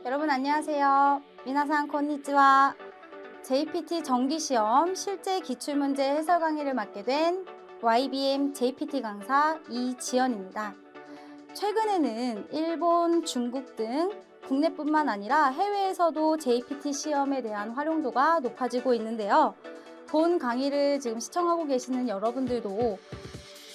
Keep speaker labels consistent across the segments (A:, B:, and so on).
A: 여러분 안녕하세요. 미나상 콘니치와. JPT 정기시험 실제 기출문제 해설 강의를 맡게 된 YBM JPT 강사 이지연입니다. 최근에는 일본, 중국 등 국내뿐만 아니라 해외에서도 JPT 시험에 대한 활용도가 높아지고 있는데요. 본 강의를 지금 시청하고 계시는 여러분들도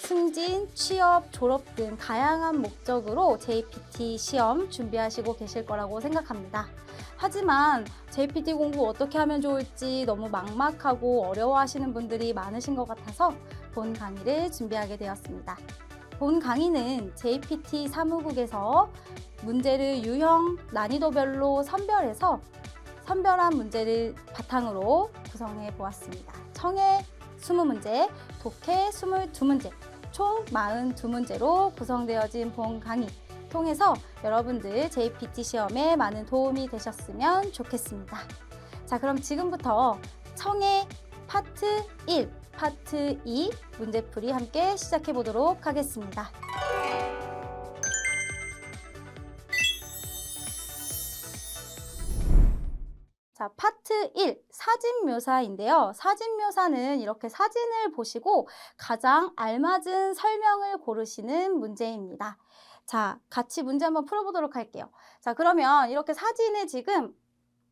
A: 승진, 취업, 졸업 등 다양한 목적으로 JPT 시험 준비하시고 계실 거라고 생각합니다. 하지만 JPT 공부 어떻게 하면 좋을지 너무 막막하고 어려워하시는 분들이 많으신 것 같아서 본 강의를 준비하게 되었습니다. 본 강의는 JPT 사무국에서 문제를 유형, 난이도별로 선별해서 선별한 문제를 바탕으로 구성해 보았습니다. 청해 20문제, 독해 22문제, 총 42문제로 구성되어진 본 강의 통해서 여러분들 JPT 시험에 많은 도움이 되셨으면 좋겠습니다. 자, 그럼 지금부터 청해 파트 1, 파트 2 문제풀이 함께 시작해 보도록 하겠습니다. 자, 파트 1, 사진 묘사인데요. 사진 묘사는 이렇게 사진을 보시고 가장 알맞은 설명을 고르시는 문제입니다. 자, 같이 문제 한번 풀어보도록 할게요. 자, 그러면 이렇게 사진에 지금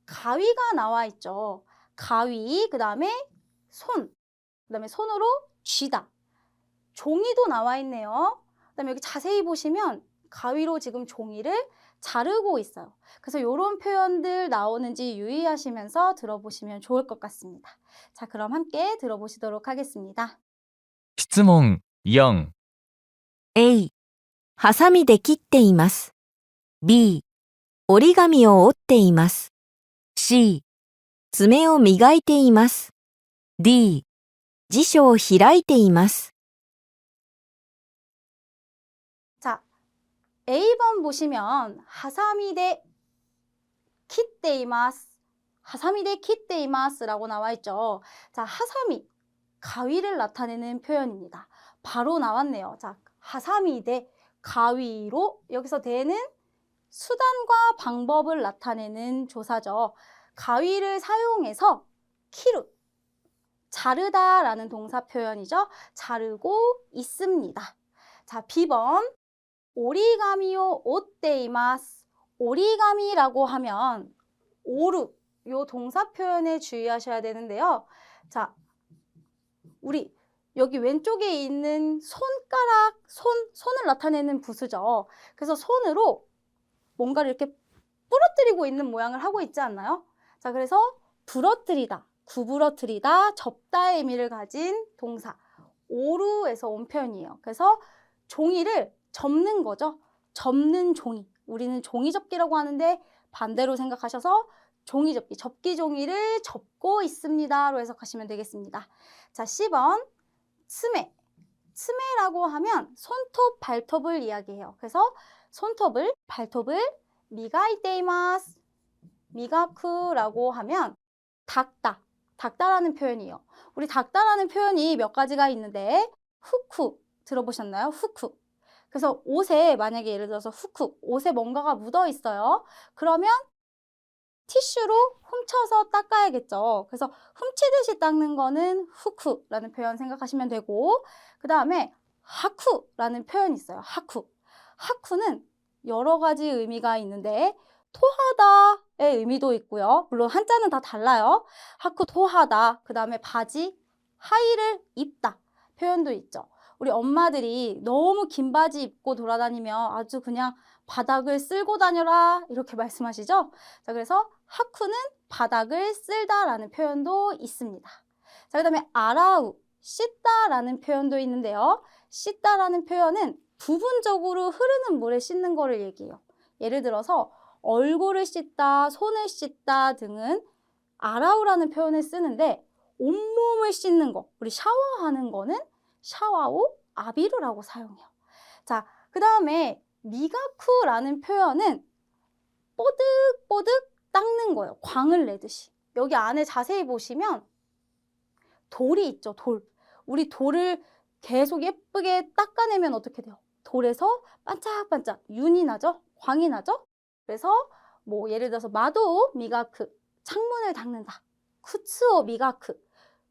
A: 가위가 나와 있죠. 가위, 그 다음에 손, 그 다음에 손으로 쥐다. 종이도 나와 있네요. 그 다음에 여기 자세히 보시면 가위로 지금 종이를 자르고 있어요. 그래서 이런 표현들 나오는지 유의하시면서 들어보시면 좋을 것 같습니다. 자, 그럼 함께 들어보시도록 하겠습니다.
B: 質問4、
C: A、ハサミで切っています。B、折り紙を折っています。C、爪を磨いています。D、辞書を開いています。
A: 자, A번 보시면 하사미데 킷데이마스, 하사미데 킷데이마스라고 나와 있죠. 자, 하사미, 가위를 나타내는 표현입니다. 바로 나왔네요. 자, 하사미데 가위로, 여기서 대는 수단과 방법을 나타내는 조사죠. 가위를 사용해서 키루, 자르다라는 동사 표현이죠. 자르고 있습니다. 자, B번 오리가미오 오떼이마스. 오리가미라고 하면 오루, 요 동사 표현에 주의하셔야 되는데요. 자, 우리 여기 왼쪽에 있는 손가락, 손을 나타내는 부수죠. 그래서 손으로 뭔가를 이렇게 부러뜨리고 있는 모양을 하고 있지 않나요? 자, 그래서 부러뜨리다, 구부러뜨리다, 접다의 의미를 가진 동사 오루에서 온 표현이에요. 그래서 종이를 접는 거죠. 접는 종이. 우리는 종이 접기라고 하는데 반대로 생각하셔서 종이 접기, 접기 종이를 접고 있습니다로 해석하시면 되겠습니다. 자, C번 스메. 스메라고 하면 손톱, 발톱을 이야기해요. 그래서 손톱을, 발톱을 미가이테이마스. 미가쿠라고 하면 닦다, 닦다라는 표현이에요. 우리 닦다라는 표현이 몇 가지가 있는데 후쿠 들어보셨나요? 후쿠. 그래서 옷에 만약에 예를 들어서 후쿠, 옷에 뭔가가 묻어 있어요. 그러면 티슈로 훔쳐서 닦아야겠죠. 그래서 훔치듯이 닦는 거는 후쿠라는 표현 생각하시면 되고, 그 다음에 하쿠라는 표현이 있어요. 하쿠. 하쿠는 여러 가지 의미가 있는데 토하다의 의미도 있고요. 물론 한자는 다 달라요. 하쿠 토하다, 그 다음에 바지, 하의를 입다 표현도 있죠. 우리 엄마들이 너무 긴 바지 입고 돌아다니면 아주 그냥 바닥을 쓸고 다녀라 이렇게 말씀하시죠. 자, 그래서 하쿠는 바닥을 쓸다라는 표현도 있습니다. 자, 그 다음에 아라우, 씻다라는 표현도 있는데요. 씻다라는 표현은 부분적으로 흐르는 물에 씻는 거를 얘기해요. 예를 들어서 얼굴을 씻다, 손을 씻다 등은 아라우라는 표현을 쓰는데 온몸을 씻는 거, 우리 샤워하는 거는 샤와오 아비루라고 사용해요. 자, 그 다음에 미가쿠라는 표현은 뽀득뽀득 닦는 거예요. 광을 내듯이. 여기 안에 자세히 보시면 돌이 있죠, 돌. 우리 돌을 계속 예쁘게 닦아내면 어떻게 돼요? 돌에서 반짝반짝 윤이 나죠? 광이 나죠? 그래서 뭐 예를 들어서 마도 미가크, 창문을 닦는다. 쿠츠오 미가크,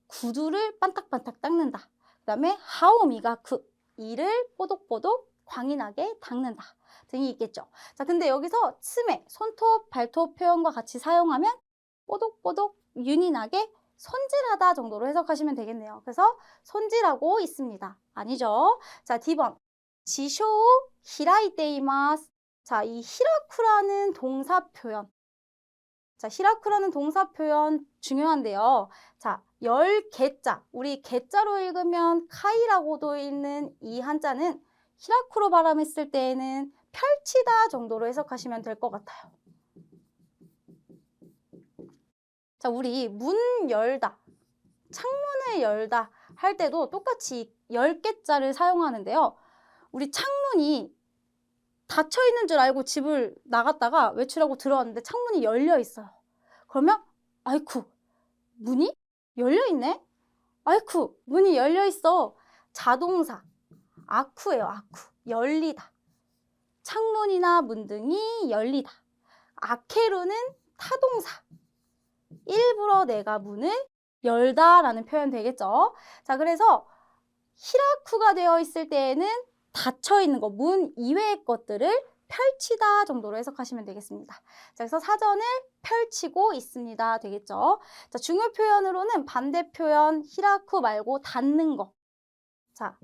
A: 구두를 반딱반딱 닦는다. 그 다음에 하오 미가크, 이를 뽀독뽀독 광인하게 닦는다 등이 있겠죠. 자, 근데 여기서 스메, 손톱, 발톱 표현과 같이 사용하면 뽀독뽀독 윤인하게 손질하다 정도로 해석하시면 되겠네요. 그래서 손질하고 있습니다. 아니죠. 자, D번. 지쇼우 히라이테이마스. 자, 이 히라쿠라는 동사 표현. 자, 히라쿠라는 동사 표현 중요한데요. 자, 열 개자. 우리 개자로 읽으면 카이라고도 읽는 이 한자는 히라쿠로 발음했을 때에는 펼치다 정도로 해석하시면 될 것 같아요. 자, 우리 문 열다, 창문을 열다 할 때도 똑같이 10개자를 사용하는데요. 우리 창문이 닫혀 있는 줄 알고 집을 나갔다가 외출하고 들어왔는데 창문이 열려 있어요. 그러면 아이쿠, 문이 열려 있네? 아이쿠, 문이 열려 있어. 자동사, 아쿠예요, 아쿠. 열리다. 창문이나 문등이 열리다. 아케루는 타동사. 일부러 내가 문을 열다라는 표현 되겠죠. 자, 그래서 히라쿠가 되어 있을 때에는 닫혀 있는 거, 문 이외의 것들을 펼치다 정도로 해석하시면 되겠습니다. 자, 그래서 사전을 펼치고 있습니다. 되겠죠. 자, 중요 표현으로는 반대 표현 히라쿠 말고 닫는 거. 자,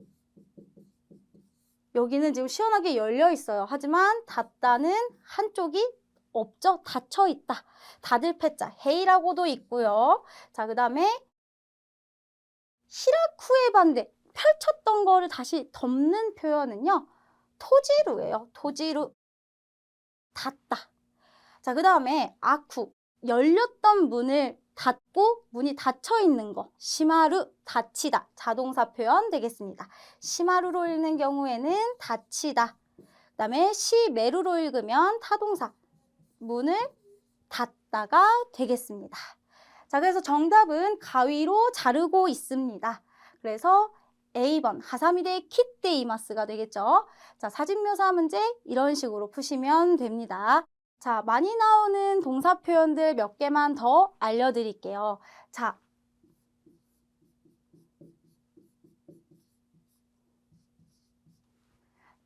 A: 여기는 지금 시원하게 열려 있어요. 하지만 닫다는 한쪽이 없죠. 닫혀 있다. 닫을 패자 헤이라고도 있고요. 자, 그 다음에 히라쿠의 반대 펼쳤던 거를 다시 덮는 표현은요. 토지루예요. 토지루. 닫다. 자, 그 다음에 아쿠 열렸던 문을 닫고 문이 닫혀 있는 거. 시마루 닫히다. 자동사 표현 되겠습니다. 시마루로 읽는 경우에는 닫히다. 그 다음에 시메루로 읽으면 타동사. 문을 닫다가 되겠습니다. 자, 그래서 정답은 가위로 자르고 있습니다. 그래서 A번 하사미데 키테 이마스가 되겠죠. 자, 사진묘사 문제 이런 식으로 푸시면 됩니다. 자, 많이 나오는 동사 표현들 몇 개만 더 알려드릴게요. 자,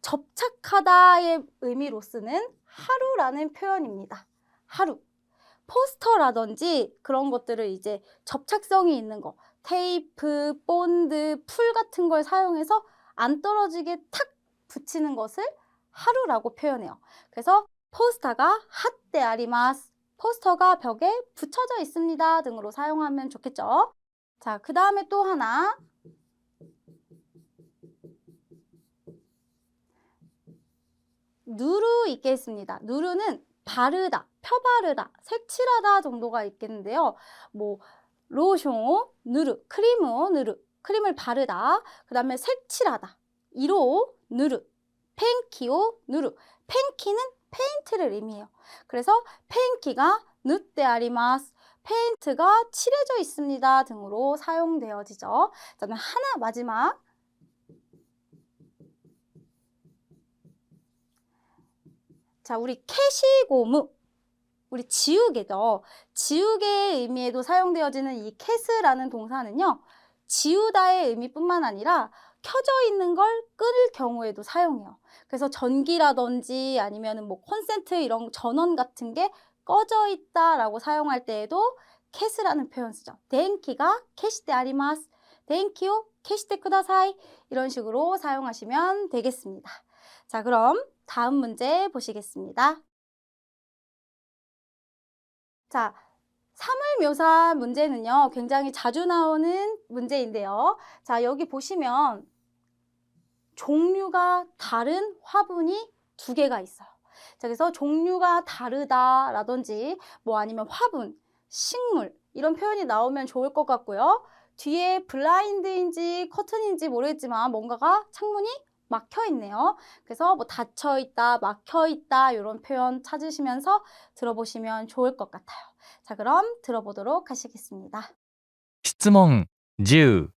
A: 접착하다의 의미로 쓰는 하루라는 표현입니다. 하루. 포스터라든지 그런 것들을 이제 접착성이 있는 거, 테이프, 본드, 풀 같은 걸 사용해서 안 떨어지게 탁 붙이는 것을 하루라고 표현해요. 그래서 포스터가 핫데 아리마스. 포스터가 벽에 붙여져 있습니다 등으로 사용하면 좋겠죠. 자, 그 다음에 또 하나. 누르 있겠습니다. 누르는 바르다, 펴바르다, 색칠하다 정도가 있겠는데요. 뭐 로숑 누르, 크림오 누르, 크림을 바르다. 그 다음에 색칠하다, 이로 누르, 펜키오 누르. 펜키는 페인트를 의미해요. 그래서 펜키가 누떼 아리마스. 페인트가 칠해져 있습니다 등으로 사용되어지죠. 저는 하나 마지막. 자, 우리 캐시고무. 우리 지우개죠. 지우개의 의미에도 사용되어지는 이 캐스라는 동사는요. 지우다의 의미뿐만 아니라 켜져 있는 걸 끌 경우에도 사용해요. 그래서 전기라든지 아니면 뭐 콘센트 이런 전원 같은 게 꺼져 있다라고 사용할 때에도 캐스라는 표현 쓰죠.電気が 消してあります. 電気を 消してください. 이런 식으로 사용하시면 되겠습니다. 자, 그럼 다음 문제 보시겠습니다. 자, 사물묘사 문제는요, 굉장히 자주 나오는 문제인데요. 자, 여기 보시면 종류가 다른 화분이 2개가 있어요. 자, 그래서 종류가 다르다라든지 뭐 아니면 화분, 식물 이런 표현이 나오면 좋을 것 같고요. 뒤에 블라인드인지 커튼인지 모르겠지만 뭔가가 창문이 막혀 있네요. 그래서 뭐 닫혀 있다, 막혀 있다 이런 표현 찾으시면서 들어보시면 좋을 것 같아요. 자, 그럼 들어보도록 하시겠습니다.
B: 質問10、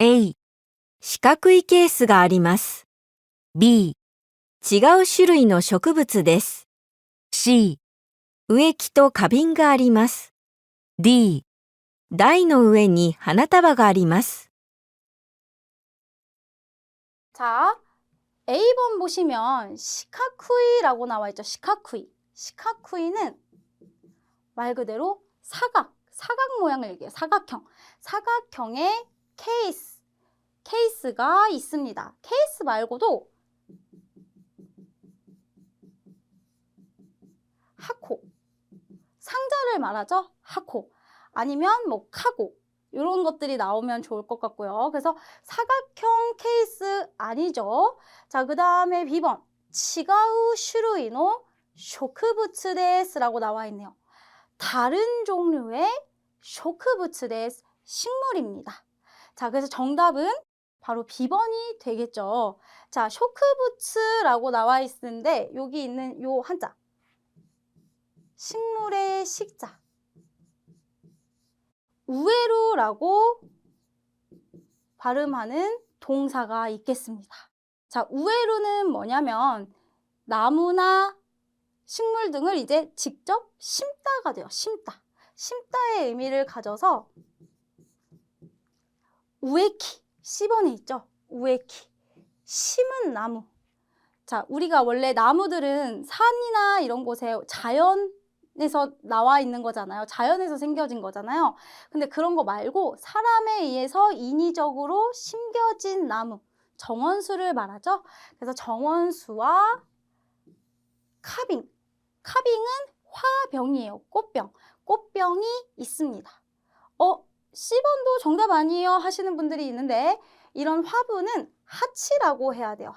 C: A、四角いケースがあります。B、違う種類の植物です。C、植木と花瓶があります。D、台の上に花束があります。
A: 자, A번 보시면 시카쿠이라고 나와 있죠. 시카쿠이. 시카쿠이는 말 그대로 사각 모양을 얘기해요. 사각형. 사각형의 케이스가 있습니다. 케이스 말고도 하코, 상자를 말하죠. 하코. 아니면 뭐 카고 이런 것들이 나오면 좋을 것 같고요. 그래서 사각형 케이스 아니죠. 자, 그 다음에 B번 치가우 슈루이노 쇼크부츠 데스라고 나와 있네요. 다른 종류의 쇼크부츠 데스, 식물입니다. 자, 그래서 정답은 바로 B번이 되겠죠. 자, 쇼크부츠라고 나와 있는데 여기 있는 요 한자 식물의 식자 우에루라고 발음하는 동사가 있겠습니다. 자, 우에루는 뭐냐면 나무나 식물 등을 이제 직접 심다가 돼요. 심다의 의미를 가져서 우에키, C번에 있죠. 우에키, 심은 나무. 자, 우리가 원래 나무들은 산이나 이런 곳에 자연에서 나와 있는 거잖아요. 자연에서 생겨진 거잖아요. 근데 그런 거 말고 사람에 의해서 인위적으로 심겨진 나무, 정원수를 말하죠. 그래서 정원수와 카빙, 카빙은 화병이에요. 꽃병이 있습니다. C번도 정답 아니에요 하시는 분들이 있는데 이런 화분은 하치라고 해야 돼요.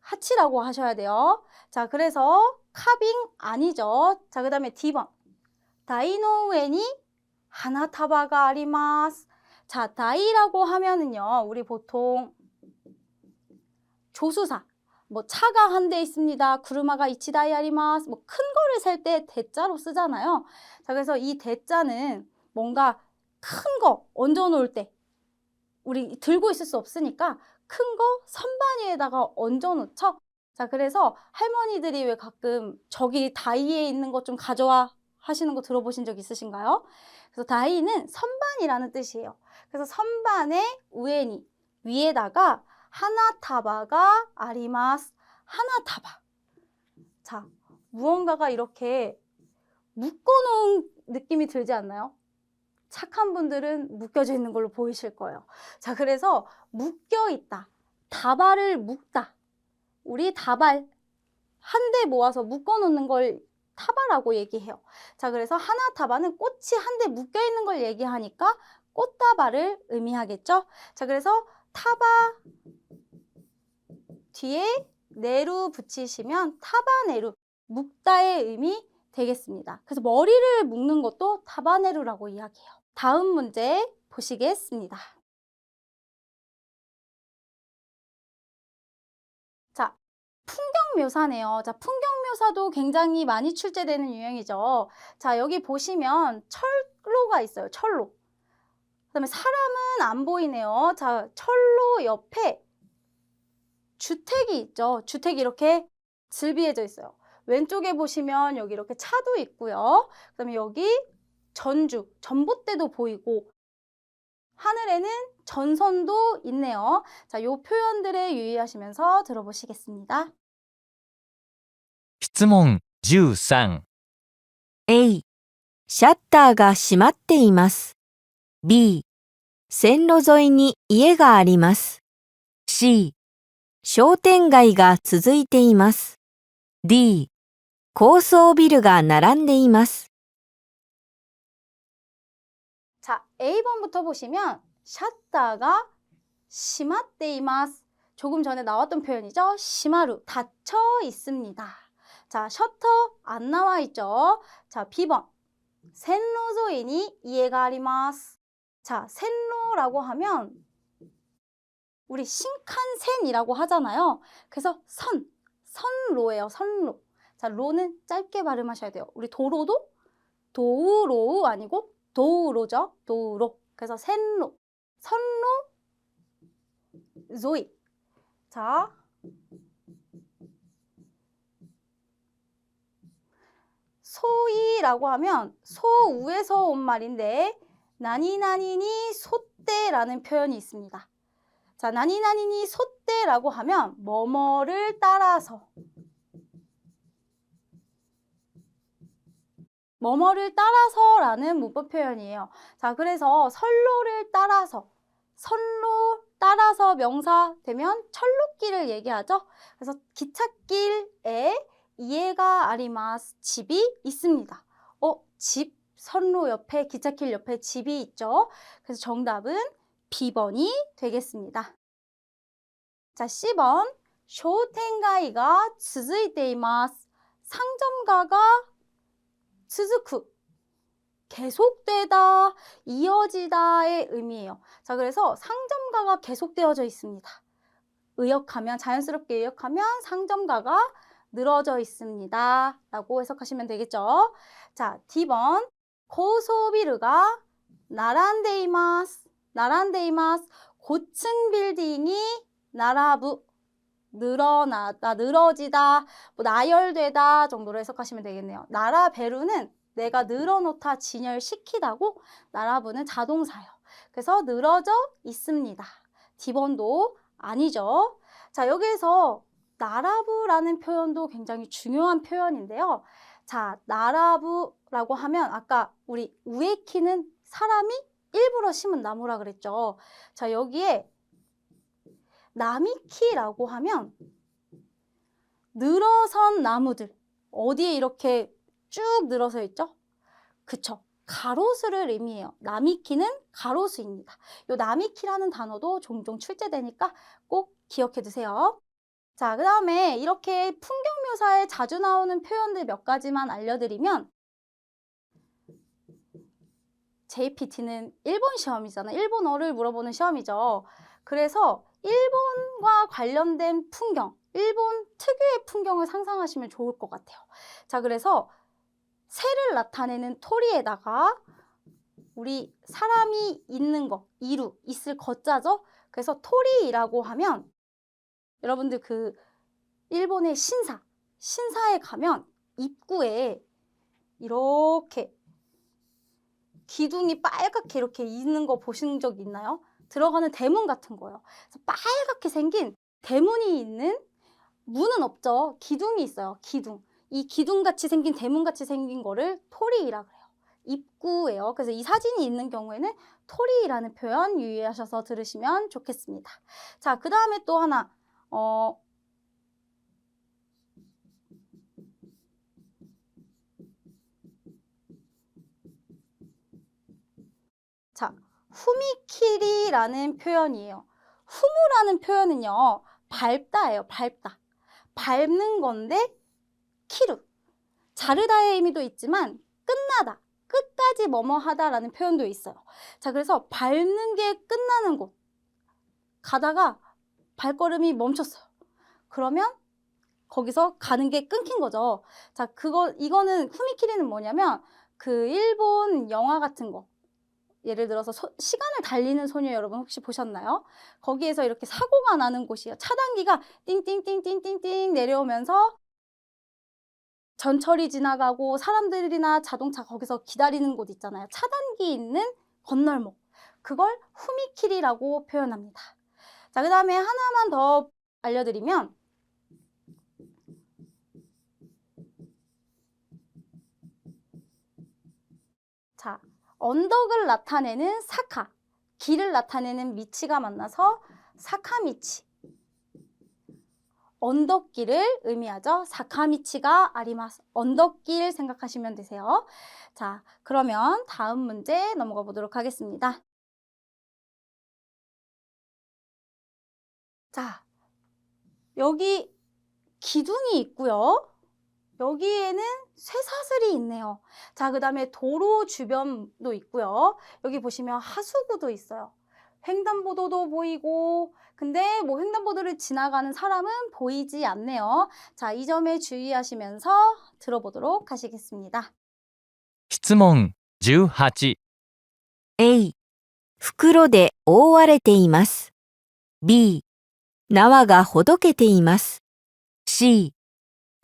A: 하치라고 하셔야 돼요. 자, 그래서 카빙 아니죠. 자, 그 다음에 D번 다이노우에니 하나타바가 아리마스. 자, 다이라고 하면은요 우리 보통 조수사 뭐 차가 한 대 있습니다. 구르마가 이치다이 아리마스. 뭐 큰 거를 살 때 대자로 쓰잖아요. 자, 그래서 이 대자는 뭔가 큰 거 얹어 놓을 때 우리 들고 있을 수 없으니까 큰 거 선반 위에다가 얹어 놓죠. 자, 그래서 할머니들이 왜 가끔 저기 다이에 있는 것 좀 가져와 하시는 거 들어보신 적 있으신가요? 그래서 다이는 선반이라는 뜻이에요. 그래서 선반에 우에니 위에다가 하나타바가 아리마스. 하나타바. 자, 무언가가 이렇게 묶어놓은 느낌이 들지 않나요? 착한 분들은 묶여져 있는 걸로 보이실 거예요. 자, 그래서 묶여있다. 다발을 묶다. 우리 다발 한 대 모아서 묶어놓는 걸 타바라고 얘기해요. 자, 그래서 하나타바는 꽃이 한 대 묶여있는 걸 얘기하니까 꽃다발을 의미하겠죠. 자, 그래서 타바 뒤에 네루 붙이시면 타바네루, 묶다의 의미 되겠습니다. 그래서 머리를 묶는 것도 타바네루라고 이야기해요. 다음 문제 보시겠습니다. 자, 풍경 묘사네요. 자, 풍경 묘사도 굉장히 많이 출제되는 유형이죠. 자, 여기 보시면 철로가 있어요. 철로. 그다음에 사람은 안 보이네요. 자, 철로 옆에 주택이 있죠. 주택이 이렇게 즐비해져 있어요. 왼쪽에 보시면 여기 이렇게 차도 있고요. 그다음에 여기 전봇대도 보이고 하늘에는 전선도 있네요. 자, 요 표현들에 유의하시면서 들어보시겠습니다.
B: 質問13
C: A、シャッターが閉まっています。B、線路沿いに家があります。C、商店街が続いています。D、高層ビルが並んでいます。
A: 자, A번부터 보시면 샷다가 시마떼이마스. 조금 전에 나왔던 표현이죠. 시마루, 닫혀 있습니다. 자, 셔터 안 나와 있죠. 자, B번 센로조인이 이해가 아리마스. 자, 센로라고 하면 우리 신칸센이라고 하잖아요. 그래서 선로예요. 선로. 자, 로는 짧게 발음하셔야 돼요. 우리 도로도 도우로우 아니고 도우로죠. 도우로. 그래서 센로, 선로, 조이. 자, 소띠라고 하면 소 우에서 온 말인데 나니나니니 소떼라는 표현이 있습니다. 자, 나니나니니 소떼라고 하면 뭐뭐를 따라서 뭐뭐를 따라서라는 문법 표현이에요. 자, 그래서 선로를 따라서 선로 따라서 명사 되면 철로길을 얘기하죠. 그래서 기찻길에 이에가 아리마스 집이 있습니다. 집 선로 옆에 기찻길 옆에 집이 있죠. 그래서 정답은 B번이 되겠습니다. 자, C번 쇼텐가이가 続いています. 상점가가 続く 계속되다, 이어지다의 의미예요. 자, 그래서 상점가가 계속되어져 있습니다. 의역하면, 자연스럽게 의역하면 상점가가 늘어져 있습니다. 라고 해석하시면 되겠죠. 자, D번 고소비르가 나란데이마스. 나란데이마스. 고층 빌딩이 나라부. 늘어나다, 늘어지다, 뭐 나열되다 정도로 해석하시면 되겠네요. 나라베루는 내가 늘어놓다, 진열시키다고, 나라부는 자동사예요. 그래서 늘어져 있습니다. D번도 아니죠. 자, 여기에서 나라부라는 표현도 굉장히 중요한 표현인데요. 자, 나라부라고 하면 아까 우리 우에키는 사람이 일부러 심은 나무라 그랬죠. 자, 여기에 나미키라고 하면 늘어선 나무들. 어디에 이렇게 쭉 늘어서 있죠? 그쵸. 가로수를 의미해요. 나미키는 가로수입니다. 이 나미키라는 단어도 종종 출제되니까 꼭 기억해 두세요. 자, 그 다음에 이렇게 풍경 묘사에 자주 나오는 표현들 몇 가지만 알려드리면 JPT는 일본 시험이잖아요. 일본어를 물어보는 시험이죠. 그래서 일본과 관련된 풍경, 일본 특유의 풍경을 상상하시면 좋을 것 같아요. 자, 그래서 새를 나타내는 토리에다가 우리 사람이 있는 거, 이루, 있을 거자죠? 그래서 토리라고 하면 여러분들 그 일본의 신사에 가면 입구에 이렇게 기둥이 빨갛게 이렇게 있는 거 보신 적 있나요? 들어가는 대문 같은 거예요. 그래서 빨갛게 생긴 대문이 있는 문은 없죠. 기둥이 있어요. 기둥. 이 기둥같이 생긴 대문같이 생긴 거를 토리라 그래요. 입구예요. 그래서 이 사진이 있는 경우에는 토리라는 표현 유의하셔서 들으시면 좋겠습니다. 자, 그 다음에 또 하나 자, 후미키리라는 표현이에요. 후무라는 표현은요, 밟다예요, 밟다. 밟는 건데, 키루. 자르다의 의미도 있지만, 끝나다, 끝까지 뭐뭐 하다라는 표현도 있어요. 자, 그래서 밟는 게 끝나는 곳. 가다가 발걸음이 멈췄어요. 그러면 거기서 가는 게 끊긴 거죠. 자, 이거는 후미키리는 뭐냐면, 그 일본 영화 같은 거. 예를 들어서 시간을 달리는 소녀 여러분 혹시 보셨나요? 거기에서 이렇게 사고가 나는 곳이에요. 차단기가 띵띵띵띵띵띵 내려오면서 전철이 지나가고 사람들이나 자동차 거기서 기다리는 곳 있잖아요. 차단기 있는 건널목. 그걸 후미키리라고 표현합니다. 자, 그 다음에 하나만 더 알려드리면 자, 언덕을 나타내는 사카, 길을 나타내는 미치가 만나서 사카미치. 언덕길을 의미하죠. 사카미치가 아리마스. 언덕길 생각하시면 되세요. 자, 그러면 다음 문제 넘어가 보도록 하겠습니다. 자, 여기 기둥이 있고요. 여기에는 쇠사슬이 있네요. 자, 그 다음에 도로 주변도 있고요. 여기 보시면 하수구도 있어요. 횡단보도도 보이고, 근데 뭐 횡단보도를 지나가는 사람은 보이지 않네요. 자, 이 점에 주의하시면서 들어보도록 하시겠습니다.
B: 質問18
C: A、袋で覆われています。B、縄がほどけています。C、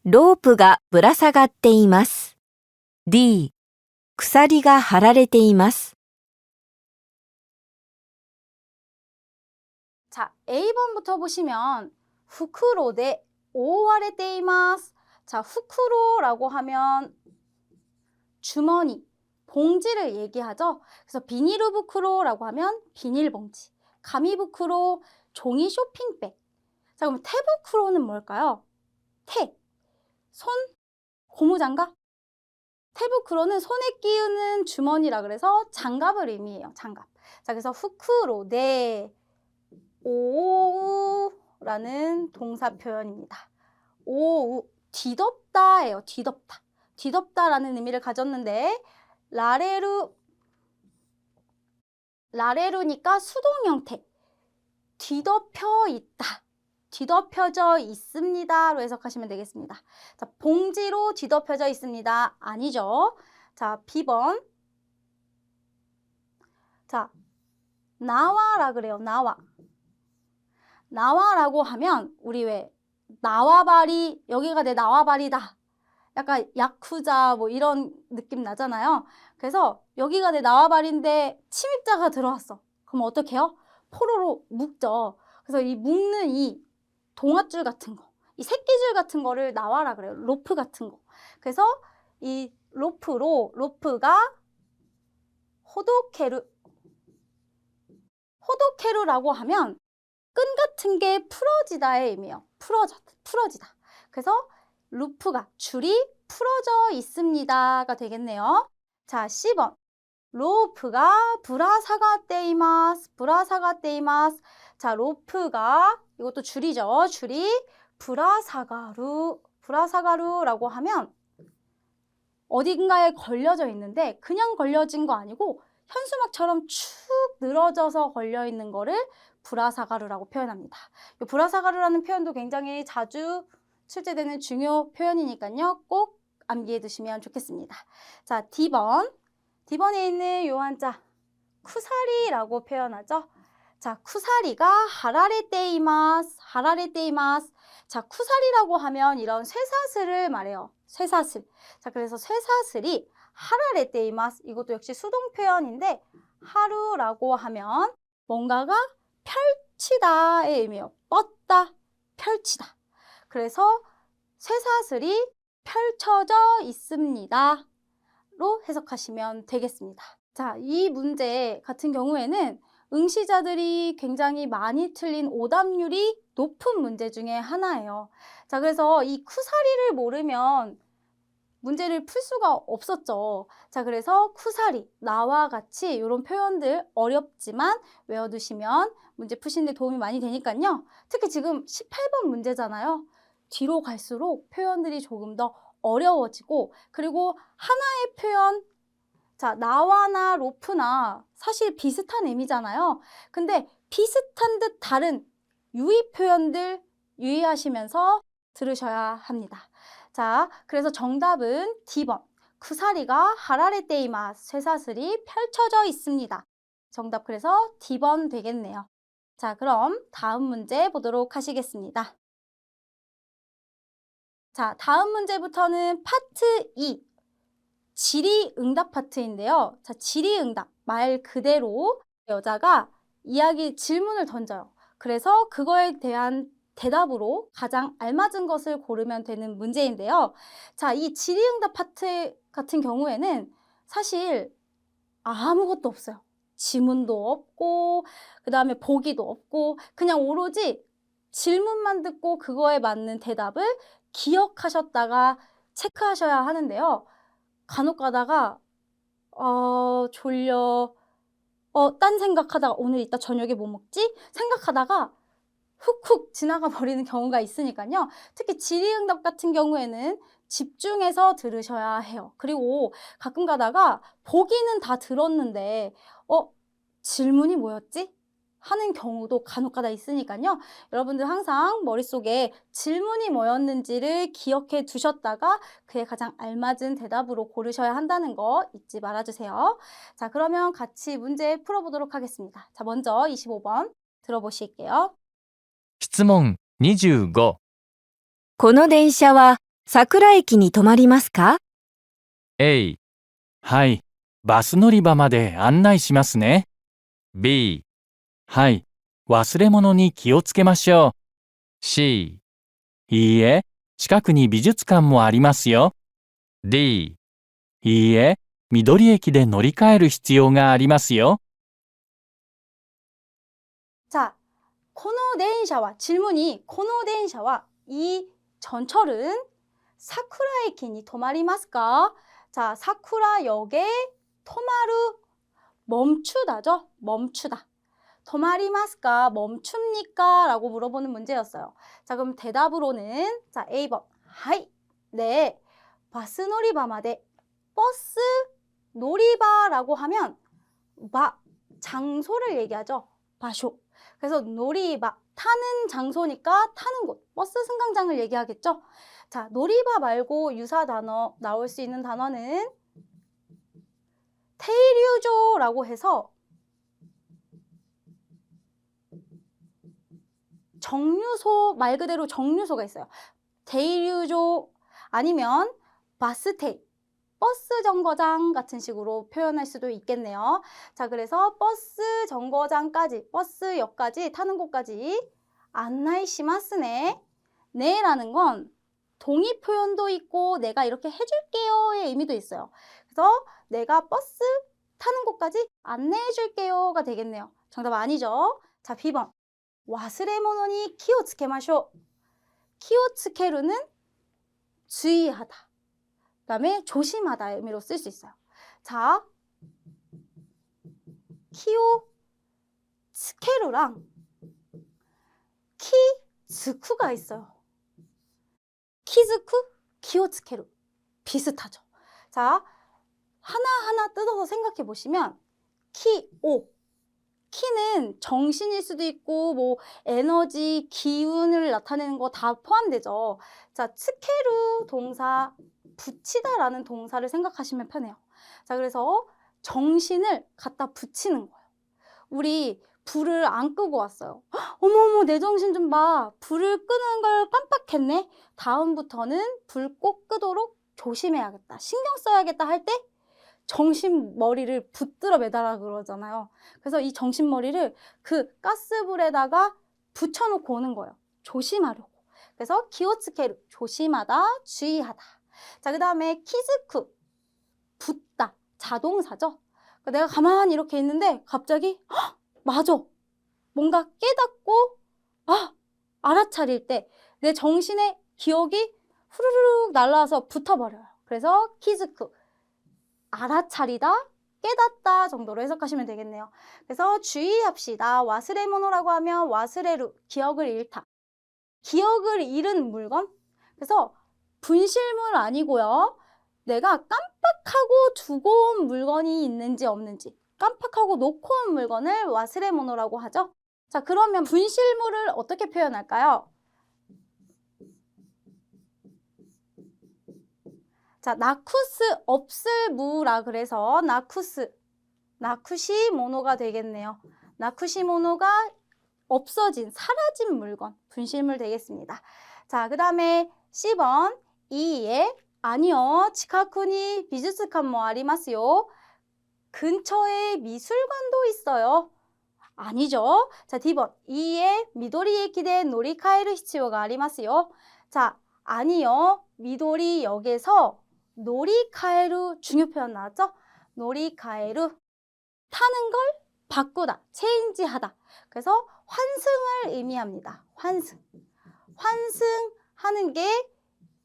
C: ロープがぶら下がっています。D、鎖が張られています。
A: 자, A번부터 보시면 후크로데 오와레테이마스. 자, 후크로라고 하면 주머니, 봉지를 얘기하죠. 그래서 비닐부크로라고 하면 비닐봉지, 가미부크로, 종이 쇼핑백. 자, 그럼 테부크로는 뭘까요? 테, 손, 고무장갑? 테부크로는 손에 끼우는 주머니라 그래서 장갑을 의미해요. 장갑. 자, 그래서 후크로데 오우라는 동사 표현입니다. 오우, 뒤덮다예요. 뒤덮다. 뒤덮다라는 의미를 가졌는데 라레루니까 수동 형태. 뒤덮여 있다. 뒤덮여져 있습니다로 해석하시면 되겠습니다. 자, 봉지로 뒤덮여져 있습니다. 아니죠. 자, B번. 자, 나와라 그래요. 나와. 나와라고 하면 우리 왜 나와바리, 여기가 내 나와바리다. 약간 야쿠자 뭐 이런 느낌 나잖아요. 그래서 여기가 내 나와바리인데 침입자가 들어왔어. 그럼 어떻게 해요? 포로로 묶죠. 그래서 이 묶는 이 동아줄 같은 거, 이 새끼줄 같은 거를 나와라 그래요. 로프 같은 거. 그래서 이 로프가 호도케루라고 하면 끈 같은 게 풀어지다의 의미예요. 풀어지다. 그래서 루프가 줄이 풀어져 있습니다가 되겠네요. 자, C번. 로프가 부라사가테이마스. 자, 로프가 이것도 줄이죠. 줄이 부라사가루라고 하면 어딘가에 걸려져 있는데 그냥 걸려진 거 아니고 현수막처럼 축 늘어져서 걸려 있는 거를 부라사가루라고 표현합니다. 이 부라사가루라는 표현도 굉장히 자주 출제되는 중요 표현이니까요. 꼭 암기해 두시면 좋겠습니다. 자, D번. D번에 있는 요 한자 쿠사리라고 표현하죠. 자, 쿠사리가 하라레테이마스. 자, 쿠사리라고 하면 이런 쇠사슬을 말해요. 쇠사슬. 자, 그래서 쇠사슬이 하라레테이마스. 이것도 역시 수동 표현인데 하루라고 하면 뭔가가 펼치다의 의미예요. 뻗다, 펼치다. 그래서 쇠사슬이 펼쳐져 있습니다. 로 해석하시면 되겠습니다. 자, 이 문제 같은 경우에는 응시자들이 굉장히 많이 틀린 오답률이 높은 문제 중에 하나예요. 자, 그래서 이 쿠사리를 모르면 문제를 풀 수가 없었죠. 자, 그래서 쿠사리, 나와 같이 이런 표현들 어렵지만 외워두시면 문제 푸시는 데 도움이 많이 되니까요. 특히 지금 18번 문제잖아요. 뒤로 갈수록 표현들이 조금 더 어려워지고, 그리고 하나의 표현, 자, 나와나 로프나 사실 비슷한 의미잖아요. 근데 비슷한 듯 다른 유의 표현들 유의하시면서 들으셔야 합니다. 자, 그래서 정답은 D번. 쿠사리가 하라레테이마스. 쇠사슬이 펼쳐져 있습니다. 정답 그래서 D번 되겠네요. 자, 그럼 다음 문제 보도록 하시겠습니다. 자, 다음 문제부터는 파트 2. 질의응답 파트인데요. 자, 질의응답. 말 그대로 여자가 질문을 던져요. 그래서 그거에 대한 대답으로 가장 알맞은 것을 고르면 되는 문제인데요. 자, 이 질의응답 파트 같은 경우에는 사실 아무것도 없어요. 지문도 없고, 그 다음에 보기도 없고, 그냥 오로지 질문만 듣고 그거에 맞는 대답을 기억하셨다가 체크하셔야 하는데요. 간혹 가다가 졸려, 딴 생각하다가 오늘 이따 저녁에 뭐 먹지? 생각하다가 훅훅 지나가 버리는 경우가 있으니까요. 특히 질의응답 같은 경우에는 집중해서 들으셔야 해요. 그리고 가끔 가다가 보기는 다 들었는데 질문이 뭐였지? 하는 경우도 간혹가다 있으니까요. 여러분들 항상 머릿속에 질문이 뭐였는지를 기억해 두셨다가 그에 가장 알맞은 대답으로 고르셔야 한다는 거 잊지 말아주세요. 자, 그러면 같이 문제 풀어보도록 하겠습니다. 자, 먼저 25번 들어보실게요.
B: 質問25。
C: この電車は桜駅に止まりますか？
B: A、
D: はい。バス乗り場まで案内しますね。
B: B、
D: はい。忘れ物に気をつけましょ
B: C、
D: う。いいえ、近くに美術館もありますよ。
B: D、
D: いいえ、緑駅で乗り換える必要がありますよ。
A: 자, この電車は 질문이 この電車は이 전철은 사쿠라에키니 도마리마스까? 자, 사쿠라역에 토마루 멈추다죠. 멈추다. 도마리마스까? 멈춥니까? 라고 물어보는 문제였어요. 자, 그럼 대답으로는 자, A번. 하이. 네. 바스 놀이바마데 버스 놀이바라고 하면 장소를 얘기하죠. 바쇼. 그래서 놀이바 타는 장소니까 타는 곳, 버스 승강장을 얘기하겠죠. 자, 놀이바 말고 유사 단어 나올 수 있는 단어는 테이류조라고 해서 정류소, 말 그대로 정류소가 있어요. 테이류조 아니면 바스테이, 버스 정거장 같은 식으로 표현할 수도 있겠네요. 자, 그래서 버스 정거장까지, 버스역까지, 타는 곳까지 안나이시마스네. 네라는 건 동의 표현도 있고 내가 이렇게 해줄게요의 의미도 있어요. 그래서 내가 버스 타는 곳까지 안내해 줄게요가 되겠네요. 정답 아니죠? 자, B번. 와스레모노니 키오츠케마쇼. 키오츠케루는 주의하다. 그 다음에 조심하다의 의미로 쓸 수 있어요. 자, 키오츠케루랑 키즈쿠가 있어요. 키즈쿠, 키오츠케루 비슷하죠. 자, 하나하나 뜯어서 생각해 보시면 키오, 키는 정신일 수도 있고 뭐 에너지, 기운을 나타내는 거 다 포함되죠. 자, 츠케루 동사 붙이다라는 동사를 생각하시면 편해요. 자, 그래서 정신을 갖다 붙이는 거예요. 우리 불을 안 끄고 왔어요. 어머어머, 내 정신 좀 봐. 불을 끄는 걸 깜빡했네. 다음부터는 불 꼭 끄도록 조심해야겠다. 신경 써야겠다 할 때 정신머리를 붙들어 매달아 그러잖아요. 그래서 이 정신머리를 그 가스불에다가 붙여놓고 오는 거예요. 조심하려고. 그래서 키오츠케루, 조심하다, 주의하다. 자, 그 다음에 키즈쿠, 붙다, 자동사죠. 그러니까 내가 가만히 이렇게 있는데 갑자기 맞아. 뭔가 깨닫고 알아차릴 때 내 정신의 기억이 후루룩 날아와서 붙어버려요. 그래서 키즈쿠, 알아차리다, 깨닫다 정도로 해석하시면 되겠네요. 그래서 주의합시다. 와스레모노라고 하면 와스레루, 기억을 잃다. 기억을 잃은 물건. 그래서 분실물 아니고요. 내가 깜빡하고 두고 온 물건이 있는지 없는지, 깜빡하고 놓고 온 물건을 와스레모노라고 하죠. 자, 그러면 분실물을 어떻게 표현할까요? 자, 나쿠스, 없을 무라 그래서 나쿠스, 나쿠시모노가 되겠네요. 나쿠시모노가 없어진, 사라진 물건, 분실물 되겠습니다. 자, 그 다음에 C번. 이에 아니요. 치카쿠니 비주스칸 뭐 아리마스요. 근처에 미술관도 있어요. 아니죠. 자, D번. 이에 미도리에키데 노리카에르 히치요가 아리마스요. 자, 아니요. 미도리역에서 노리카에루, 중요 표현 나왔죠? 노리카에루, 타는 걸 바꾸다, 체인지하다. 그래서 환승을 의미합니다. 환승. 환승하는 게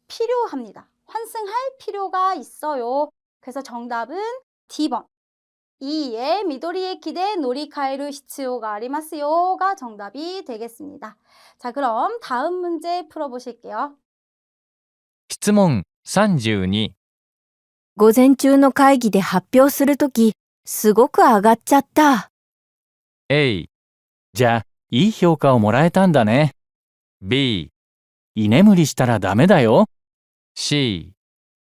A: 필요합니다. 환승할 필요가 있어요. 그래서 정답은 D번. 이에 미도리에키데 노리카에루 히츠요가 아리마스요가 정답이 되겠습니다. 자, 그럼 다음 문제 풀어보실게요.
B: 質問32、
C: 午前中の会議で発表するとき、すごく上がっちゃった。
B: A、
D: じゃあ、いい評価をもらえたんだね。
B: B、
D: 居眠りしたらダメだよ。
B: C、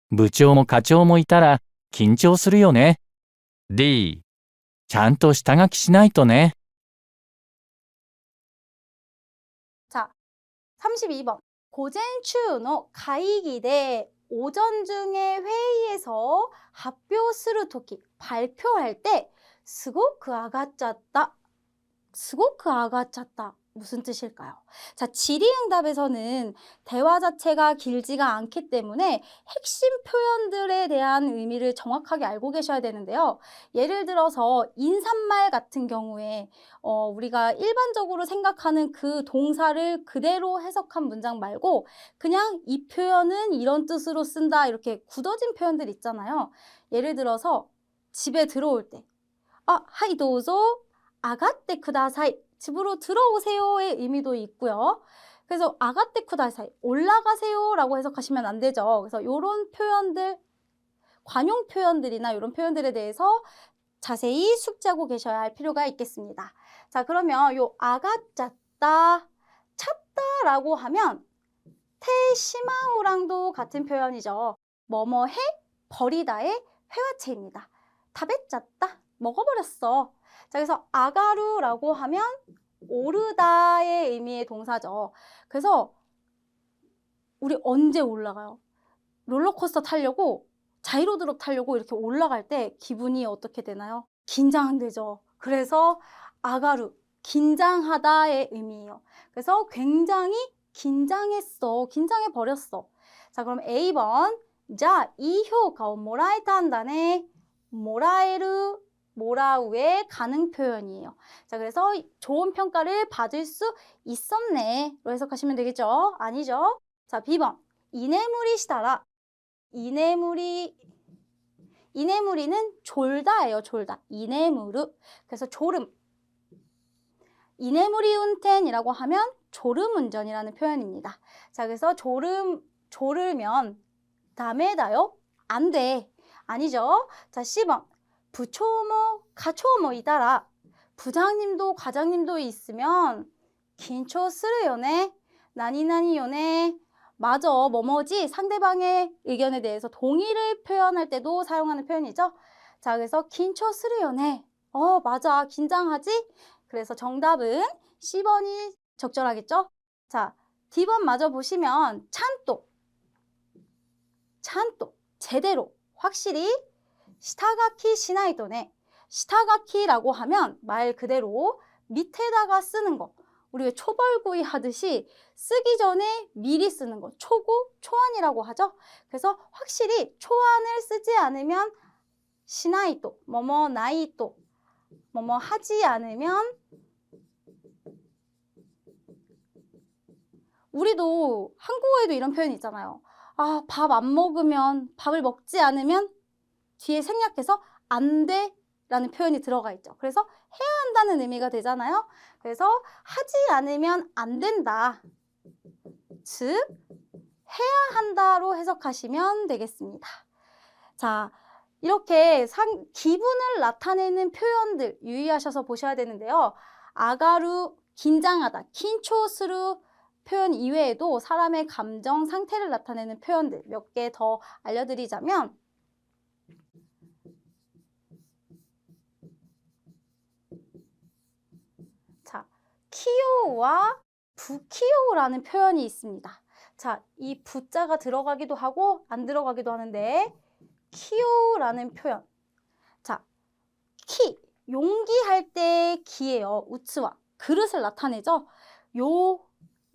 D: 部長も課長もいたら緊張するよね。
B: D、
D: ちゃんと下書きしないとね。
A: 자, 32번. 고젠추의会議で 오전 중에 회의에서発表するとき, 발표할 때 すごく上がっちゃった. すごく上がっちゃった. 무슨 뜻일까요? 자, 질의응답에서는 대화 자체가 길지가 않기 때문에 핵심 표현들에 대한 의미를 정확하게 알고 계셔야 되는데요. 예를 들어서 인사말 같은 경우에 우리가 일반적으로 생각하는 그 동사를 그대로 해석한 문장 말고 그냥 이 표현은 이런 뜻으로 쓴다 이렇게 굳어진 표현들 있잖아요. 예를 들어서 집에 들어올 때 하이 도우조 아가떼 쿠다사이 집으로 들어오세요의 의미도 있고요. 그래서 아가떼 쿠다사이 올라가세요 라고 해석하시면 안 되죠. 그래서 이런 표현들, 관용 표현들이나 이런 표현들에 대해서 자세히 숙지하고 계셔야 할 필요가 있겠습니다. 자, 그러면 요 아가짰다, 찾다라고 하면 테시마우랑도 같은 표현이죠. 뭐뭐 해, 버리다의 회화체입니다. 다 뱉었다, 먹어버렸어. 자, 그래서 아가루라고 하면 오르다의 의미의 동사죠. 그래서 우리 언제 올라가요? 롤러코스터 타려고 자이로드롭 타려고 이렇게 올라갈 때 기분이 어떻게 되나요? 긴장되죠. 그래서 아가루, 긴장하다의 의미예요. 그래서 굉장히 긴장했어, 긴장해버렸어. 자, 그럼 A번. 자, 이 효과をもらえたんだね. もらえる, 모라우의 가능 표현이에요. 자, 그래서 좋은 평가를 받을 수 있었네 로 해석하시면 되겠죠? 아니죠? 자, B번. 이네무리 시다라. 이네무리는 졸다예요. 졸다. 이네무르. 그래서 졸음. 이네무리 운텐이라고 하면 졸음 운전이라는 표현입니다. 자, 그래서 졸으면 다메다요? 안 돼. 아니죠? 자, C번. 부초모, 가초모 이다라. 부장님도 과장님도 있으면 긴초 쓰르요네. 나니나니요네. 맞아, 뭐뭐지? 상대방의 의견에 대해서 동의를 표현할 때도 사용하는 표현이죠. 자, 그래서 긴초 쓰르요네. 맞아, 긴장하지? 그래서 정답은 C번이 적절하겠죠? 자, D번 마저 보시면 찬또, 제대로, 확실히 시타가키 시나이도네. 시타가키라고 하면 말 그대로 밑에다가 쓰는 거. 우리 왜 초벌구이 하듯이 쓰기 전에 미리 쓰는 거. 초구, 초안이라고 하죠. 그래서 확실히 초안을 쓰지 않으면 시나이도, 뭐뭐 나이도, 뭐뭐 하지 않으면 우리도 한국어에도 이런 표현이 있잖아요. 밥 안 먹으면, 밥을 먹지 않으면 뒤에 생략해서 안 돼 라는 표현이 들어가 있죠. 그래서 해야 한다는 의미가 되잖아요. 그래서 하지 않으면 안 된다. 즉, 해야 한다로 해석하시면 되겠습니다. 자, 이렇게 기분을 나타내는 표현들 유의하셔서 보셔야 되는데요. 아가루, 긴장하다, 긴초스루 표현 이외에도 사람의 감정 상태를 나타내는 표현들 몇 개 더 알려드리자면 자, 키요와 부키요라는 표현이 있습니다. 자, 이 부자가 들어가기도 하고 안 들어가기도 하는데 키요라는 표현. 자, 키, 용기할 때 기예요. 우츠와 그릇을 나타내죠.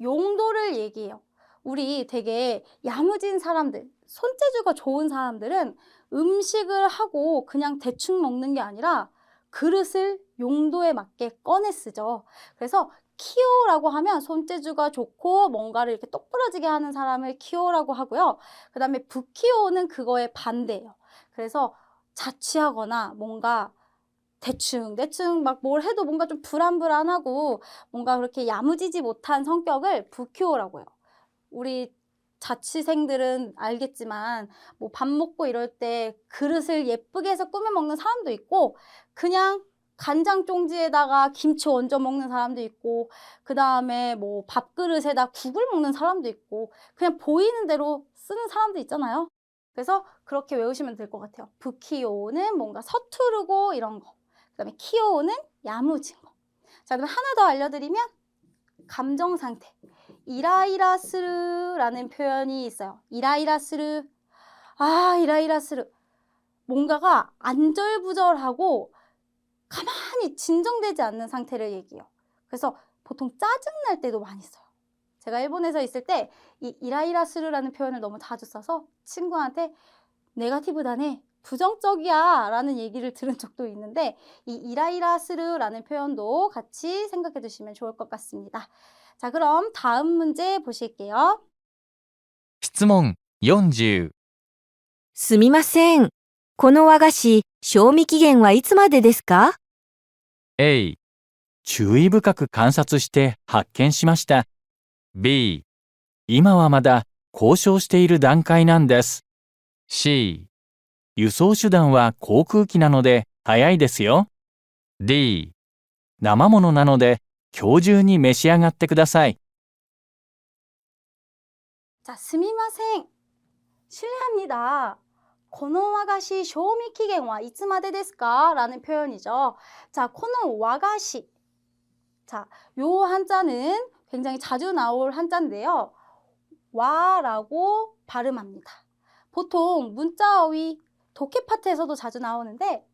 A: 용도를 얘기해요. 우리 되게 야무진 사람들, 손재주가 좋은 사람들은 음식을 하고 그냥 대충 먹는 게 아니라 그릇을 용도에 맞게 꺼내 쓰죠. 그래서 키요라고 하면 손재주가 좋고 뭔가를 이렇게 똑부러지게 하는 사람을 키요라고 하고요. 그 다음에 부키요는 그거의 반대예요. 그래서 자취하거나 뭔가 대충 막 뭘 해도 뭔가 좀 불안불안하고 뭔가 그렇게 야무지지 못한 성격을 부키요라고 해요. 우리 자취생들은 알겠지만 뭐 밥 먹고 이럴 때 그릇을 예쁘게 해서 꾸며 먹는 사람도 있고 그냥 간장 종지에다가 김치 얹어 먹는 사람도 있고 그 다음에 뭐 밥그릇에다 국을 먹는 사람도 있고 그냥 보이는 대로 쓰는 사람도 있잖아요. 그래서 그렇게 외우시면 될 것 같아요. 부키요는 뭔가 서투르고 이런 거. 그 다음에 키요는 야무진 거. 자, 그럼 하나 더 알려드리면 감정 상태. 이라이라스르라는 표현이 있어요. 이라이라스르, 이라이라스르. 뭔가가 안절부절하고 가만히 진정되지 않는 상태를 얘기해요. 그래서 보통 짜증날 때도 많이 써요. 제가 일본에서 있을 때 이 이라이라스르라는 표현을 너무 자주 써서 친구한테 네가티브다네, 부정적이야 라는 얘기를 들은 적도 있는데, 이 이라이라스르라는 표현도 같이 생각해 두시면 좋을 것 같습니다. 자, 그럼 다음 문제 보실게요.
B: 質問40。
C: すみません。この和菓子、賞味期限はいつまでですか？
B: A、
D: 注意深く観察して発見しました。
B: B、
D: 今はまだ交渉している段階なんです。
B: C、
D: 輸送手段は航空機なので早いですよ。
B: D、
D: 生ものなので今日中に召し上がってください。
A: 자, 스미마생. 실례합니다. この和菓子 賞味期限はいつまでですか? 라는 표현이죠. 자, この和菓子. 자, 요 한자는 굉장히 자주 나올 한자인데요. 와라고 발음합니다. 보통 문자어휘 독해 파트에서도 자주 나오는데,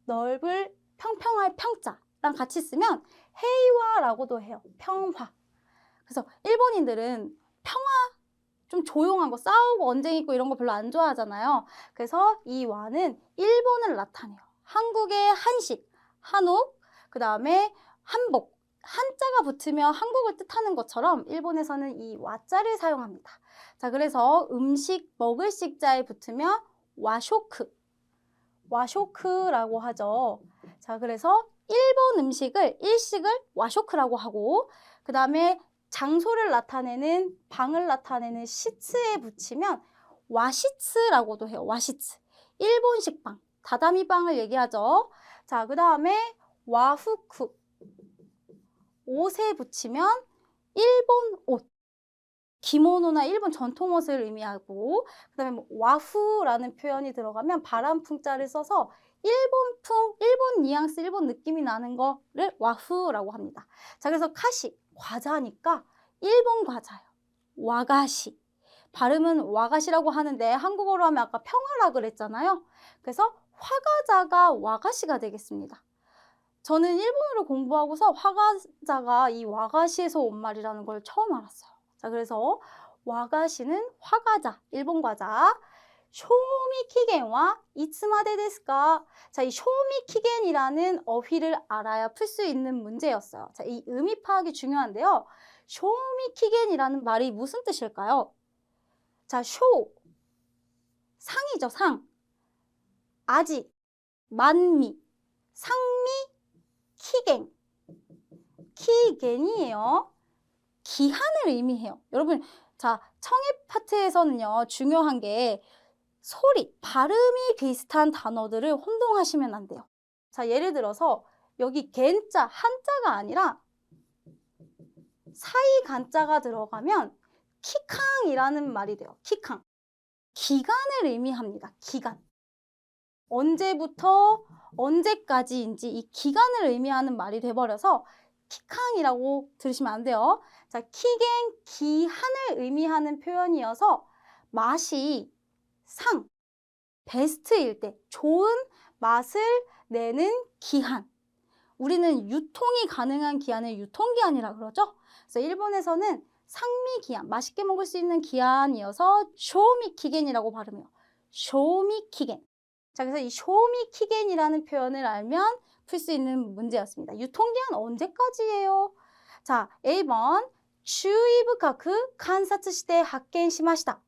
A: 넓을 평평할 평자랑 같이 쓰면 헤이와라고도 해요. 평화. 그래서 일본인들은 평화, 좀 조용한 거, 싸우고 언쟁 있고 이런 거 별로 안 좋아하잖아요. 그래서 이 와는 일본을 나타내요. 한국의 한식, 한옥, 그 다음에 한복, 한자가 붙으면 한국을 뜻하는 것처럼 일본에서는 이 와자를 사용합니다. 자, 그래서 음식, 먹을 식자에 붙으면 와쇼크, 와쇼크라고 하죠. 자, 그래서 일본 음식을, 일식을 와쇼크라고 하고, 그 다음에 장소를 나타내는, 방을 나타내는 시츠에 붙이면 와시츠라고도 해요. 와시츠. 일본식 방, 다다미 방을 얘기하죠. 자, 그 다음에 와후쿠. 옷에 붙이면 일본 옷. 기모노나 일본 전통 옷을 의미하고, 그 다음에 뭐 와후라는 표현이 들어가면 바람풍자를 써서 일본풍, 일본 뉘앙스, 일본 느낌이 나는 거를 와후라고 합니다. 자, 그래서 카시, 과자니까 일본 과자예요. 와가시. 발음은 와가시라고 하는데 한국어로 하면 아까 평화라 그랬잖아요. 그래서 화과자가 와가시가 되겠습니다. 저는 일본어를 공부하고서 화과자가 이 와가시에서 온 말이라는 걸 처음 알았어요. 자, 그래서 와가시는 화과자, 일본 과자. 쇼미키겐와 이츠마데 데스까? 자, 이 쇼미키겐이라는 어휘를 알아야 풀 수 있는 문제였어요. 자, 이 의미 파악이 중요한데요. 쇼미키겐이라는 말이 무슨 뜻일까요? 자, 쇼, 상이죠, 상. 아직, 만미, 상미, 키겐. 키겐이에요. 기한을 의미해요. 여러분, 자, 청해 파트에서는요, 중요한 게 소리, 발음이 비슷한 단어들을 혼동하시면 안 돼요. 자, 예를 들어서 여기 겐자, 한자가 아니라 사이 간자가 들어가면 키캉이라는 말이 돼요. 키캉. 기간을 의미합니다. 기간. 언제부터 언제까지인지 이 기간을 의미하는 말이 돼버려서 키캉이라고 들으시면 안 돼요. 자, 키겐, 기한을 의미하는 표현이어서 맛이 상, 베스트일 때, 좋은 맛을 내는 기한. 우리는 유통이 가능한 기한을 유통기한이라 그러죠. 그래서 일본에서는 상미기한, 맛있게 먹을 수 있는 기한이어서 쇼미키겐이라고 발음해요. 쇼미키겐. 자, 그래서 이 쇼미키겐이라는 표현을 알면 풀 수 있는 문제였습니다. 유통기한 언제까지예요? 자, A번 주의부카쿠 관사츠시대発見しました.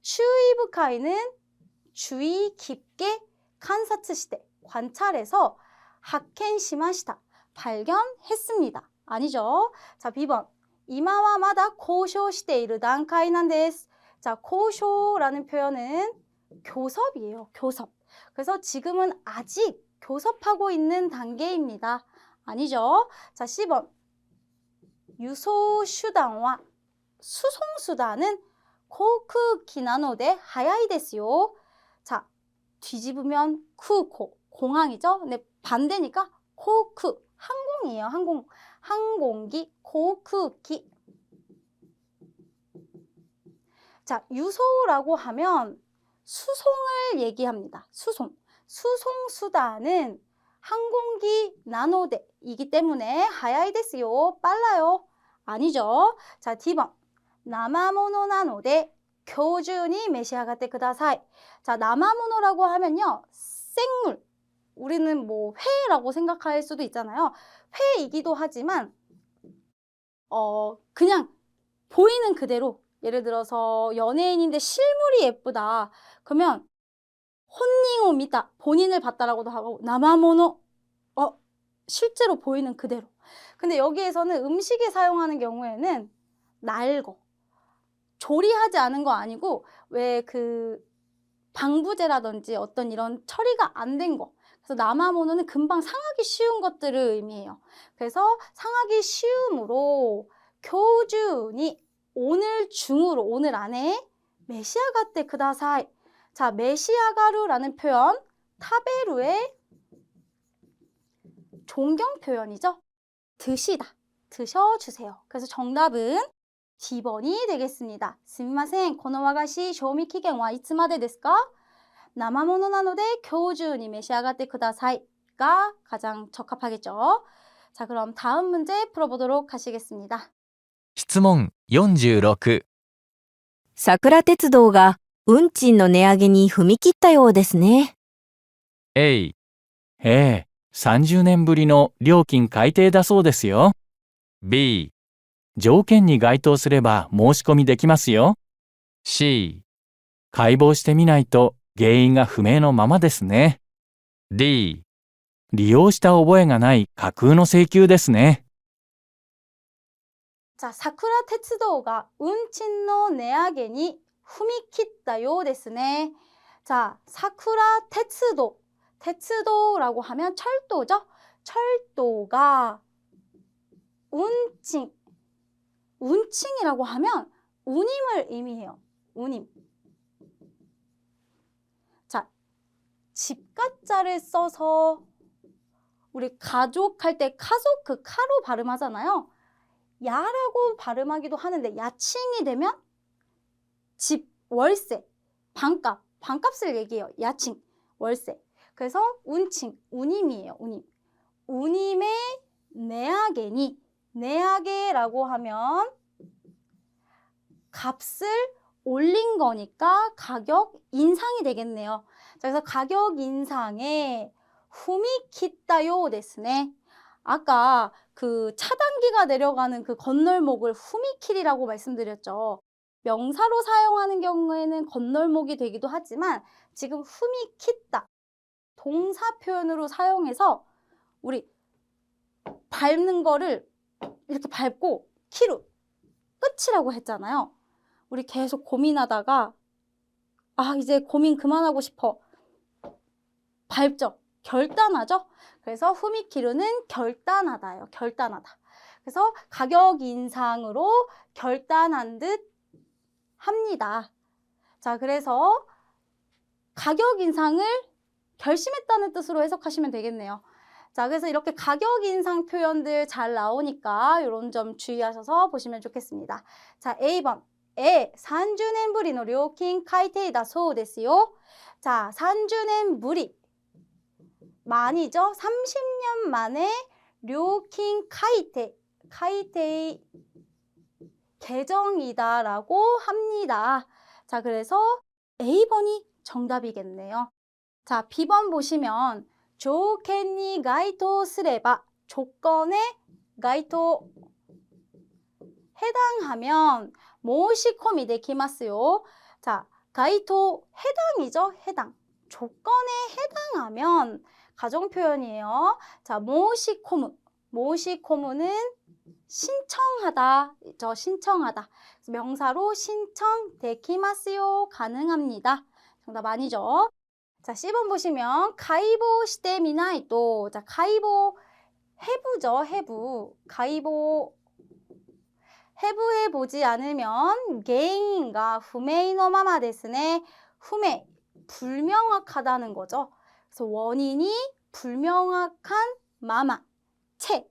A: 주의부카이는 주의 깊게 관사츠시대 관찰해서 発見しました. 발견했습니다. 아니죠? 자, B번 今はまだ交渉している段階なんです. 자, 交渉라는 표현은 교섭이에요. 교섭. 그래서 지금은 아직 교섭하고 있는 단계입니다. 아니죠? 자, C번 유소수단과 수송수단은航空機なので 早いですよ. 자, 뒤집으면 쿠코, 공항이죠? 근데 반대니까 코쿠, 항공이에요. 항공, 항공기,航空機. 자, 유소라고 하면 수송을 얘기합니다. 수송. 수송 수단은 항공기 나노대이기 때문에 하야이 데스요. 빨라요. 아니죠. 자, D번. 나마모노 나노데 교준이 메시아가테 쿠다사이. 자, 나마모노라고 하면요. 생물. 우리는 뭐 회라고 생각할 수도 있잖아요. 회이기도 하지만 그냥 보이는 그대로, 예를 들어서 연예인인데 실물이 예쁘다. 그러면 혼닝を見た, 본인을 봤다라고도 하고 나마모노, 실제로 보이는 그대로. 근데 여기에서는 음식에 사용하는 경우에는 날거, 조리하지 않은 거 아니고 왜 그 방부제라든지 어떤 이런 처리가 안 된 거. 그래서 나마모노는 금방 상하기 쉬운 것들을 의미해요. 그래서 상하기 쉬움으로 교준이 오늘 중으로, 오늘 안에 메시아가테 쿠다사이. 자, 메시아가루라는 표현, 타베루의 존경 표현이죠. 드시다, 드셔주세요. 그래서 정답은 D번이 되겠습니다. すみません、この和菓子賞味期限はいつまでですか? 生ものなので今日中に召し上がってください가 가장 적합하겠죠. 자, 그럼 다음 문제 풀어보도록 하시겠습니다.
B: 質問46。
C: 桜鉄道が運賃の値上げに踏み切ったようですね。
B: A、
D: ええ、30年ぶりの料金改定だそうですよ。
B: B、
D: 条件に該当すれば申し込みできますよ。
B: C、
D: 解剖してみないと原因が不明のままですね。
B: D、
D: 利用した覚えがない架空の請求ですね。
A: 자, 사쿠라鉄道が 운賃の値上げに踏み切ったようですね. 자, 사쿠라鉄道.鉄道라고 하면 철도죠. 철도가 운賃. 운賃이라고 하면 운임을 의미해요. 운임. 자, 집가자를 써서 우리 가족 할 때 가족 그 카로 발음하잖아요. 야라고 발음하기도 하는데 야칭이 되면 집, 월세, 방값, 방값을 얘기해요. 야칭, 월세. 그래서 운칭, 운임이에요. 운임. 운임의 내하게니, 내하게라고 하면 값을 올린 거니까 가격 인상이 되겠네요. 자, 그래서 가격 인상에 후미키타요 데스네. 아까 그 차단기가 내려가는 그 건널목을 후미킬이라고 말씀드렸죠. 명사로 사용하는 경우에는 건널목이 되기도 하지만 지금 후미키타 동사 표현으로 사용해서 우리 밟는 거를 이렇게 밟고 키루 끝이라고 했잖아요. 우리 계속 고민하다가 이제 고민 그만하고 싶어. 밟죠. 결단하죠. 그래서 후미키루는 결단하다예요. 결단하다. 그래서 가격 인상으로 결단한 듯 합니다. 자, 그래서 가격 인상을 결심했다는 뜻으로 해석하시면 되겠네요. 자, 그래서 이렇게 가격 인상 표현들 잘 나오니까 이런 점 주의하셔서 보시면 좋겠습니다. 자, A번. 30年ぶりの料金改定だそうですよ. 자, 30年ぶり. 만이죠. 30년 만에 료킨 카이테, 카이테이 개정이다라고 합니다. 자, 그래서 A번이 정답이겠네요. 자, B번 보시면 조켄니 가이토 스레바, 조건에 가이토 해당하면 모시코미 데키마스요. 자, 가이토 해당이죠. 해당. 조건에 해당하면 가정 표현이에요. 자, 모시코무. 모시코무는 신청하다. 신청하다. 명사로 신청 데키마스요. 가능합니다. 정답 아니죠. 자, C번 보시면 가이보 시대 미나이또. 자, 가이보 해부죠. 해부. 가이보 해부해 보지 않으면 게인가 후메이노 마마 데스네. 후메 불명확하다는 거죠. 그래서 원인이 불명확한 마마, 채.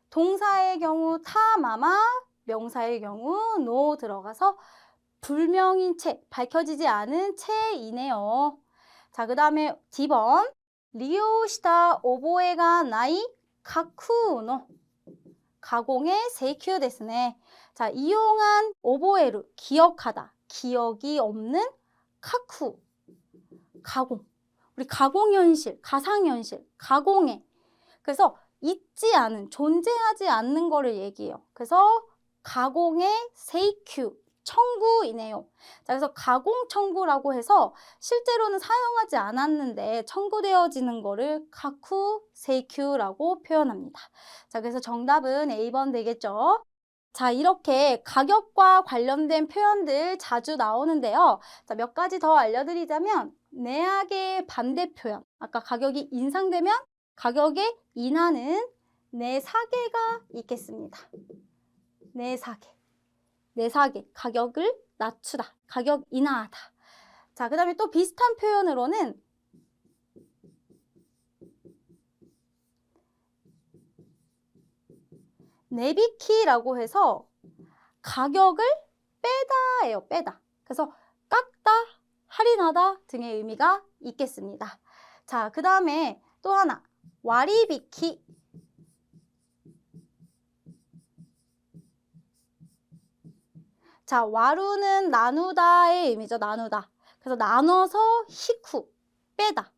A: 동사의 경우 타 마마, 명사의 경우 노 들어가서 불명인 채, 밝혀지지 않은 채이네요. 자, 그 다음에 D번. 利用した覚えがない架空の 가공의 세큐ですね. 자, 이용한 오보에루, 기억하다, 기억이 없는 카쿠, 가공. 우리 가공현실, 가상현실, 가공해. 그래서 있지 않은, 존재하지 않는 거를 얘기해요. 그래서 가공의 세큐, 청구이네요. 자, 그래서 가공 청구라고 해서 실제로는 사용하지 않았는데 청구되어지는 거를 카쿠 세큐라고 표현합니다. 자, 그래서 정답은 A번 되겠죠. 자, 이렇게 가격과 관련된 표현들 자주 나오는데요. 자, 몇 가지 더 알려드리자면 내악의 반대 표현. 아까 가격이 인상되면 가격에 인하는 내사계가 있겠습니다. 내사계. 내사계, 가격을 낮추다, 가격 인하하다. 자, 그 다음에 또 비슷한 표현으로는 내비키라고 해서 가격을 빼다예요, 빼다. 그래서 깎다, 할인하다 등의 의미가 있겠습니다. 자, 그 다음에 또 하나, 와리비키. 자, 와루는 나누다의 의미죠. 나누다. 그래서 나눠서 히쿠, 빼다.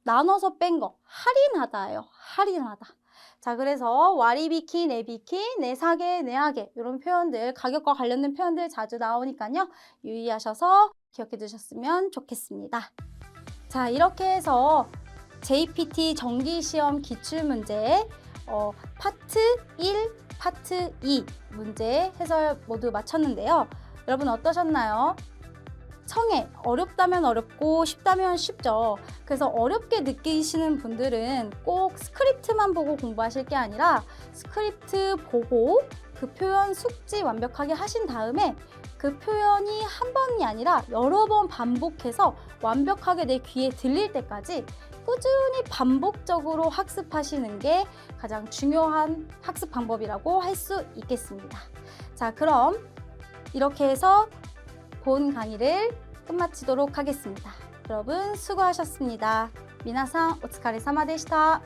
A: 나눠서 뺀 거, 할인하다예요. 할인하다. 자, 그래서 와리비키, 내비키, 내사계, 내하계 이런 표현들, 가격과 관련된 표현들 자주 나오니까요. 유의하셔서 기억해 두셨으면 좋겠습니다. 자, 이렇게 해서 JPT 정기시험 기출문제 파트 1, 파트 2 문제 해설 모두 마쳤는데요. 여러분 어떠셨나요? 청해, 어렵다면 어렵고 쉽다면 쉽죠. 그래서 어렵게 느끼시는 분들은 꼭 스크립트만 보고 공부하실 게 아니라 스크립트 보고 그 표현 숙지 완벽하게 하신 다음에 그 표현이 한 번이 아니라 여러 번 반복해서 완벽하게 내 귀에 들릴 때까지 꾸준히 반복적으로 학습하시는 게 가장 중요한 학습 방법이라고 할 수 있겠습니다. 자, 그럼 이렇게 해서 본 강의를 끝마치도록 하겠습니다. 여러분 수고하셨습니다. 미나상 오츠카레사마でした.